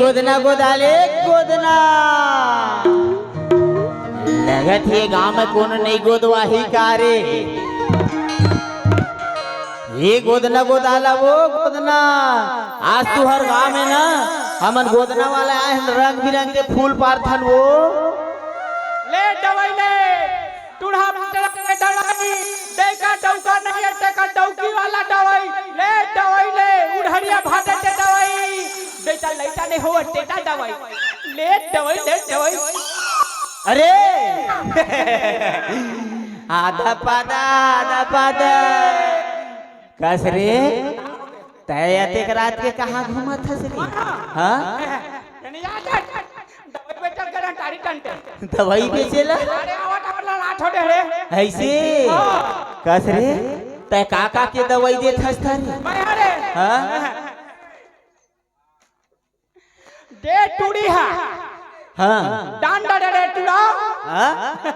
गोदना गोदाले गोदना लगत है गांव में कौन नहीं गोदवा ही कारे ये गोदना गोदाला वो गोदना आज तू हर गांव में ना हमन गोदना वाला आए हैं रंग बिरंग के फूल पारथन वो ले दवाई ले टूढ़ा के दवाई देखा डौका नहीं है का डौकी वाला दवाई ले उड़हरिया भाटे के दवाई बेटा लइटा नहीं हो टेटा दवाई ले दवाई अरे आधा पादा कसरे तैयाते रात के कहाँ घूमा था सरी हाँ दवाई बेचेला ऐसे कसरे तय काका के दवाई दे हाँ दे टूड़ी है हाँ डांडा दे टूड़ा हाँ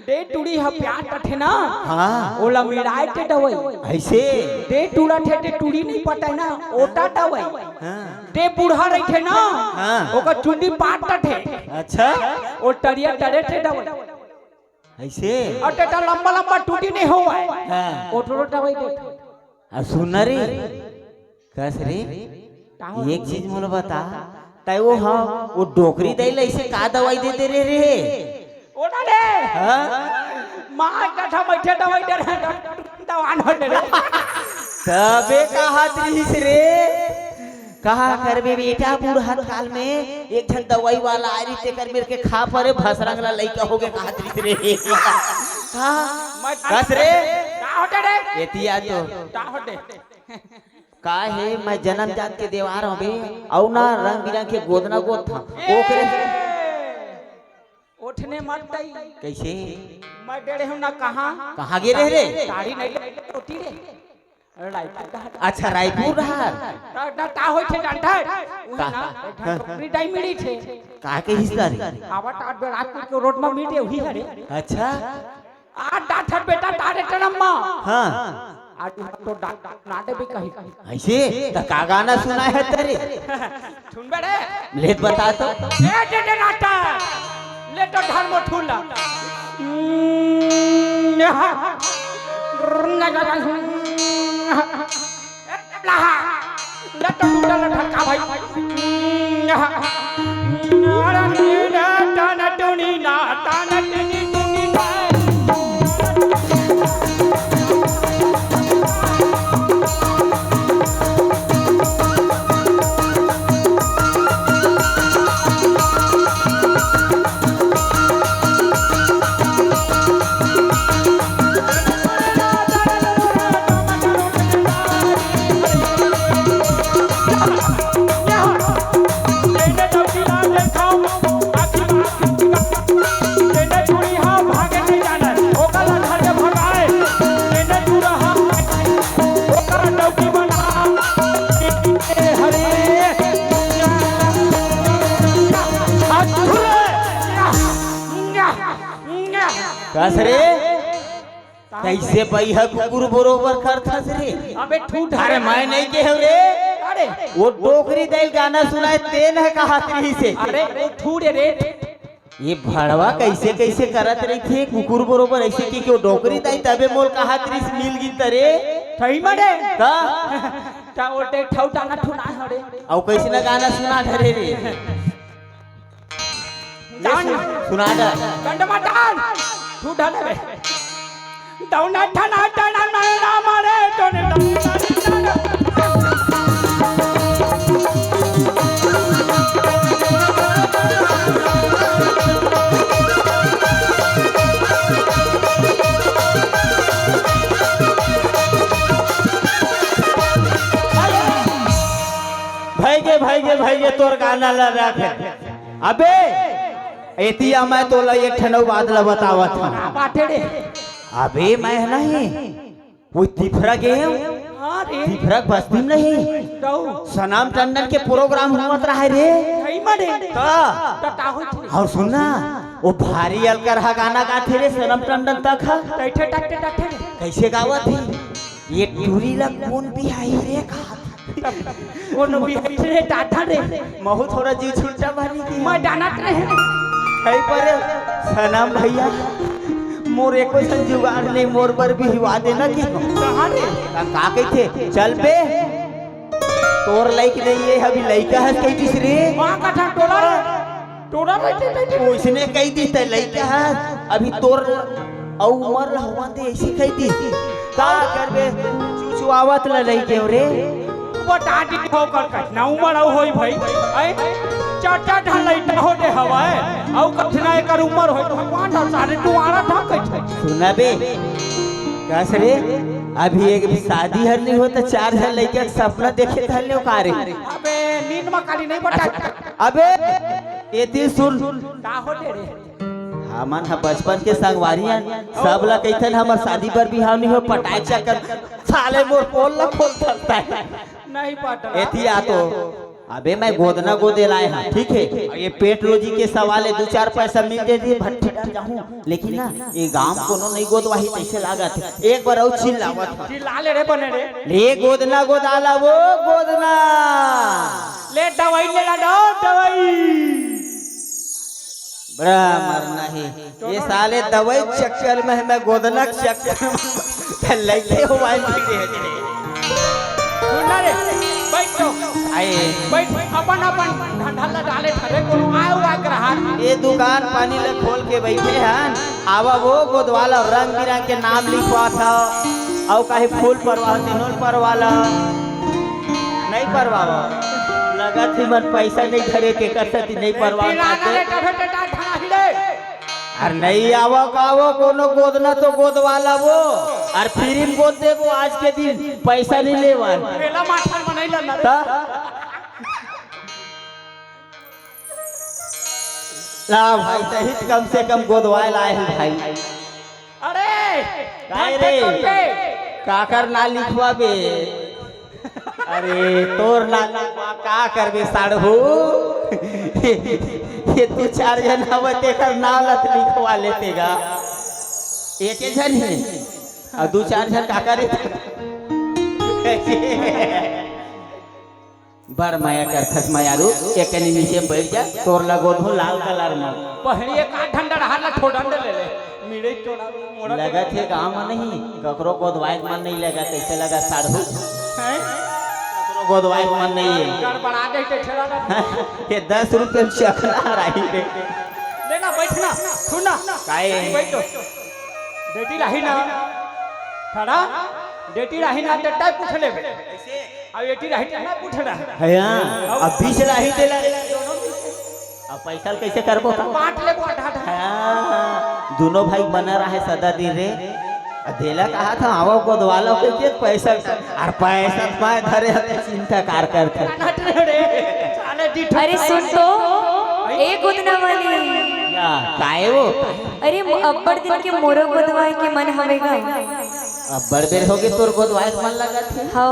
दे टूड़ी है प्यार कठे ना हाँ ओला मिलाए के दवाई ऐसे दे टूड़ा थे टूड़ी नहीं पता है ना ओटा दवाई दे बूढ़ा रही थे ना ओका चुंडी पाट थे अच्छा ओ टरिया टरे थे दवाई ऐसे और टेटा लंबा टूटी नहीं हुआ है हाँ ओ थोड़ा दवाई दे अब सुन रे कसरे एक चीज मोला बता तय वो हाँ वो डोकरी दे ऐसे का दवाई देते रे ओटा दे मां कथा बैठे दवाई दे दवान हो दे तबे कहा त्रिस रे कहा करबे बेटा बूढ़ा काल में एक जन दवाई वाला आरी ते कर मेरे के खा परे भसरंगला लइका होगे कहा त्रिस रे हां कस रे का होटे रे एतिया तो का होटे का है मैं जन्म जात के देवार हबे औ ना रंग बिरंग के गोदना गोद था ओकरे उठने मत दई कैसे मैं डेढ़े हूं ना कहां गे रे गाड़ी नहीं रोटी रे अच्छा रायपुर रहा ता होय छे डंडा ना टोकरी डाई मिली छे का के हिस्सा रे आवा टाट बे रात के रोड में मीटे हुई है रे अच्छा आ डाठर बेटा तारे टनम्मा हां आज तो नाटे भी कही ऐसे त का गाना सुना है तेरे सुन बे रे लेत बता तो ए डे नाटा ले तो धर्म ठुला लहा ले तो टूटल ढका भाई अरे नीना ताना टुनी ना ताना टुनी टुनी ना कसरे कैसे बैहा कुकुर बरोबर करथस रे अबे ठूठ अरे मैं नहीं के हो रे अरे वो डोकरी दे गाना सुनाए तेन है कहा त्री से अरे वो ठूठ रे ये भड़वा कैसे कैसे करत रही थे कुकुर बरोबर ऐसे की क्यों डोकरी दे तबे मोल कहा त्री मिल गी तरे सही मरे का ता ओटे ठौटा ना ठुना हरे औ कैसे ना गाना सुना धरे रे सुना दे गंड मटान ठूठा ले दौना ठना ठना ना मारे तोने भाई गे तोर गाना ला रखे अबे एतिया मैं तो ला एक ठनौ बादला बतावत था बाटे रे अबे मैं नहीं वो तिफरा गे अरे तिफरा बस्ती में नहीं दौ सनाम टंडन के प्रोग्राम हुआत रहा रे सही मरे ता और सुनना वो भारी अलकर हा गाना गाथे रे सनम टंडन तक हा टैठे टट्टे टट्टे कैसे गावत थी ये टूरी लग कौन भी आई रे कहा कोनो भी रे टाटा रे महू थोड़ा जी छुट्टा मारी की मैं डानत रहे कहीं पर सनम भैया मोर एको सन जुगाड़ नहीं मोर पर भी हिवा देना की कहां रे का कहते चल पे तोर लाइक नहीं है अभी लइका है कही दिस रे वहां का टोरा बैठे उसने कही दी त लइका है अभी तोर औ उमर हुआ दे ऐसी कही दी का करबे चुचुआवत ल लइके रे वो टाटी हो कर ना उमर औ होई भाई ए चाचा ढल लइटा हो दे हवा औ कठना एकर उमर होई तो भगवान ढल सारे टुआरा ढक छै सुना बे कस रे अभी एक भी शादी हर नहीं होता 4 जन लइका सपना देखे धरले का रे अबे नींद में काली नहीं बटा अबे एती सुन का हो दे रे हमन ह बचपन के संगवारियां सब ला कहिथन हमर शादी पर बिहाव नहीं हो पटाए चक्कर साले मोर पोल ला खोल सकता है नहीं पटा एती आ तो अबे मैं गोदना गोदे लाए हैं ठीक है ये पेट रोजी के सवाल है 2-4 पैसा मिल जाए भट्टी डाल जाऊं लेकिन ना ये गांव कोनो नहीं गोदवाही कैसे लागत एक बार और चिल्लावत चिल्ला ले रे बने रे ले गोदना गोदाला वो गोदना ले दवाई ले ला दवाई बड़ा मरना है ये साले दवाई चक्कर में मैं गोदना चक्कर में लगे हुआ सुनना रे बैठो आए बैठ अपन ढंढल डाले थरे कोनो आए हुआ ग्राहक ये दुकान पानी ले खोल के बैठे हैं आवा वो गोदवाला रंग बिरंग के नाम लिखवा था और कहीं फूल परवा तिनोल परवाला नहीं परवावा लगा थी मन पैसा नहीं धरे के करती नहीं परवा अरे नहीं आवा कावो कोनो गोदना तो गोदवाला वो और फिर गोद दे वो आज के दिन पैसा नहीं लेवा पहला माथर में नहीं लल्ला ना भाई सहित कम से कम गोदवाए लाए हैं भाई अरे काय रे काकर ना लिखवा बे अरे तोर ना लिखवा का करबे साढ़ू ये 2-4 जन हवते कर नाम लत लिखवा लेतेगा एक जन है और 2-4 जन का करे बड़ माया कर खस मायारू एक नीचे बैठ जा तोर लगो धो लाल कलर में पहली का ठंडा हाल ठोडन ले ले मिले चोड़ा मोड़ा लगा थे गांव में नहीं ककरो को दवाई मन नहीं लगा कैसे लगा साढ़ू हैं ककरो को दवाई मन नहीं है गड़बड़ा दे ते छेड़ा ये 10 रुपए चखना रही रे लेना बैठना सुनना काहे बैठो बेटी रही ना खड़ा बेटी रही ना डट्टा पूछ ले अब बेटी रही ना पूछना है अब 20 रही देला अब पैसा कैसे करबो बांट ले बांटा दोनों भाई बना रहा है सदा दिन रे देला कहा था आवो को दवाला के पैसा और पैसा पाए धरे हते चिंता कार करते अरे सुन तो एक गोदना वाली काहे वो अरे अब्बड़ दिन के मोरो गोदवाए के मन हवेगा अब बड़बेर होगे तोर गोदवाए मन लगा थे हाँ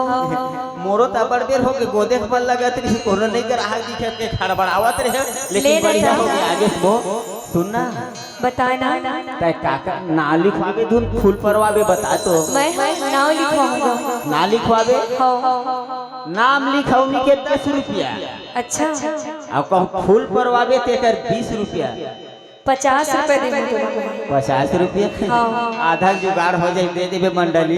मोरो त बड़बेर होगे गोदे के मन लगा थे कोनो नहीं कर आग दिखे के खड़बड़ावत रहे लेकिन बढ़िया हो गया आगे वो सुनना बताना तय काका ना लिखवावे धुन फूल परवावे बता तो मैं नाम लिखवाऊंगा ना लिखवावे हाँ नाम लिखौनी के 10 रुपया अच्छा अब कहूँ फूल परवावे ते कर 20 रुपया 50 रुपए देंगे 50 रुपया हाँ। आधा जुगाड़ हो जाए दे देवे मंडली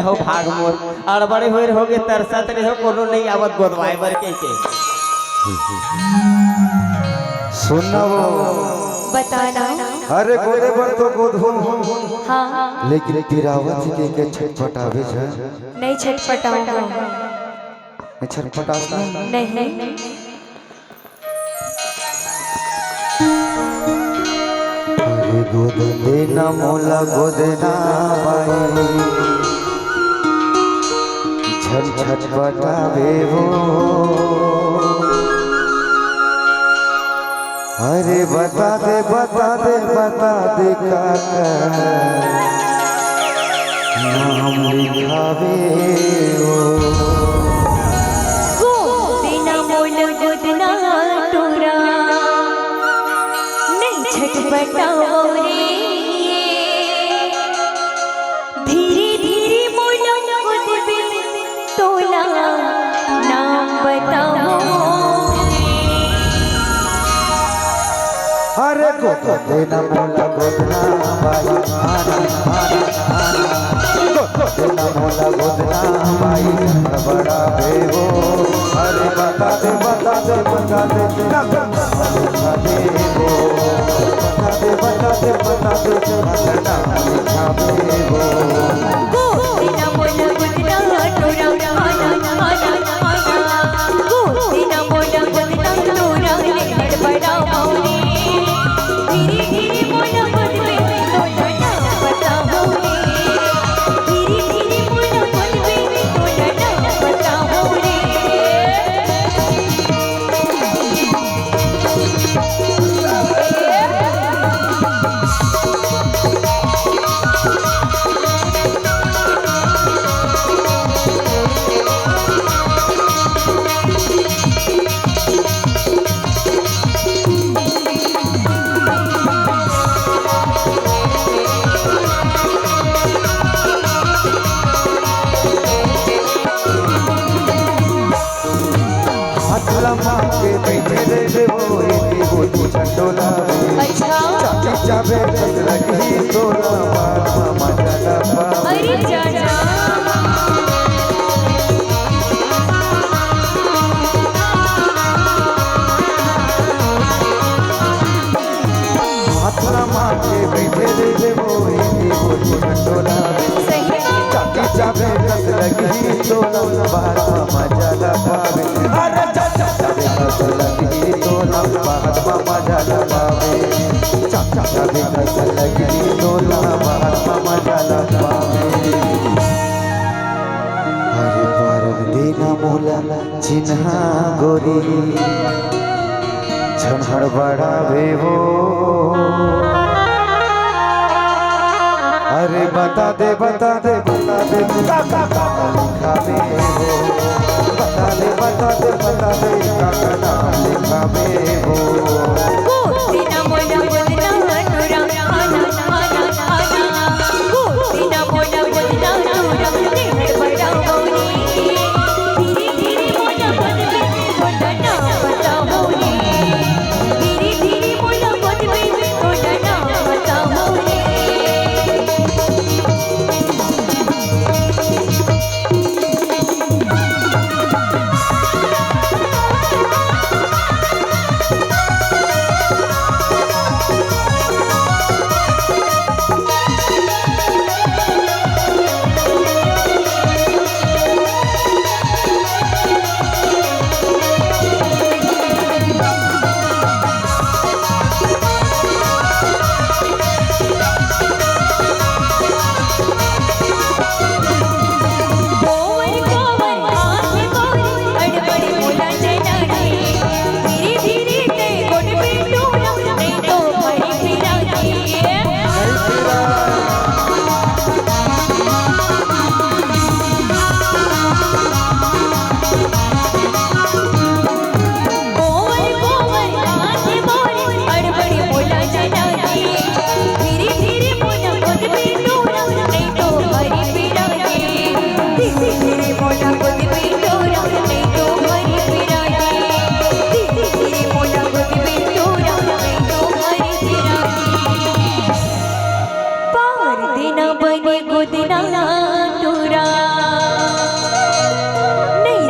हो भाग मोर और बड़े होए होगे तरसत रहे हो कोनो नहीं आवत गोदवाए बर के सुनना वो बताना अरे गोदे पर तो गोद हो हाँ लेकिन तिरावत के छटपटावे छ नहीं छटपटाऊंगा छटपटास नहीं अरे गोद देना मोला गोदना बाई झट छटपटावे वो अरे बता दे काका नाम लिखावे ओ गोदना मोल गोदना टोरा नहीं छटपटाओ रे धीरे धीरे मोल गोदबे तोला देना मोला गोदना बाई आना आना आना देना मोला गोदना बाई बड़ा बेवो अरे बता दे बता दे बता दे बता दे वो बता दे बता दे बता दे बता लिखा बेवो गोदना मोला गोदना टोरा आना आना आना गोदना मोला गोदना टोरा लेकर बड़ा मौली धीरे धीरे मोला गोदबे तोड़ा ना पता होले धीरे धीरे मोला गोदबे तोड़ा ना पता होले के बैठे रे वो तू चंडोला अच्छा चाची चाबे लगी तोला मामा चला पावे अरे जाना हाथला मार के बैठे रे वो तू चंडोला सही चाची चाबे लगी तोला मामा चला पावे अरे चाचा लगी तोला मामा चला पावे चाचा चाबे लगी तोला मामा चला पावे अरे पारन देना मोला चिन्हा गोरी झनहड़ बड़ा बेवो अरे बता दे बता दे बता दे लिखा बेवो बता दे बता दे बता दे काका नाम लिखा बेवो गोदना मोला गोदना टोरा आना आना आना गोदना मोला गोदना टोरा लेकर बड़ा मौली धीरे धीरे मोला गोदबे तोड़ा ना पता होले धीरे धीरे मोला गोदबे तोड़ा ना पता होले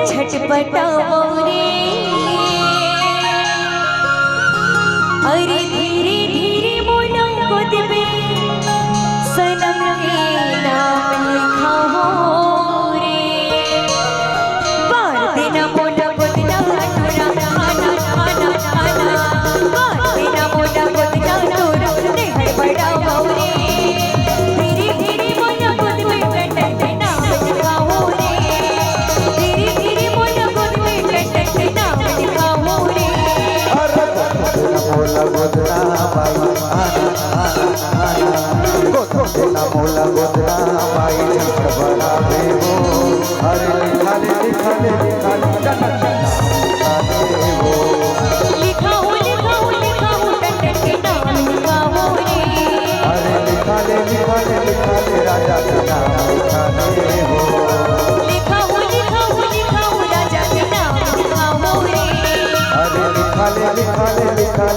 छटपटाओ रे अरे धीरे धीरे मोला गोदबे सनम के नाम लिखाओ रे बार देना मोला गोदना टोरा आना आना आना बार देना मोला गोदना टोरा लेकर बड़ा रे धीरे धीरे मोला गोदबे टट नाम लिखाओ रे धीरे धीरे मोला गोदबे टट नाम लिखाओ रे मोला गोदना बाई आना आना आना गोदना मोला गोदना बाई झंझड़ बड़ा बेवो अरे लिखा ले लिखा ले लिखा ले लिखा देवो लिखाओ टट के नाम लिखाओ रे अरे लिखा ले राजा का नाम लिखा देवो लिखाओ राजा के नाम लिखाओ रे अरे लिखा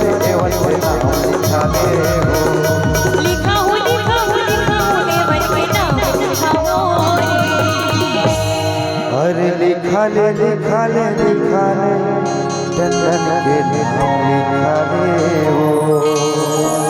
ले देवन के नाम लिखा अरे लिखा ले टंडन के नाम लिखा ले वो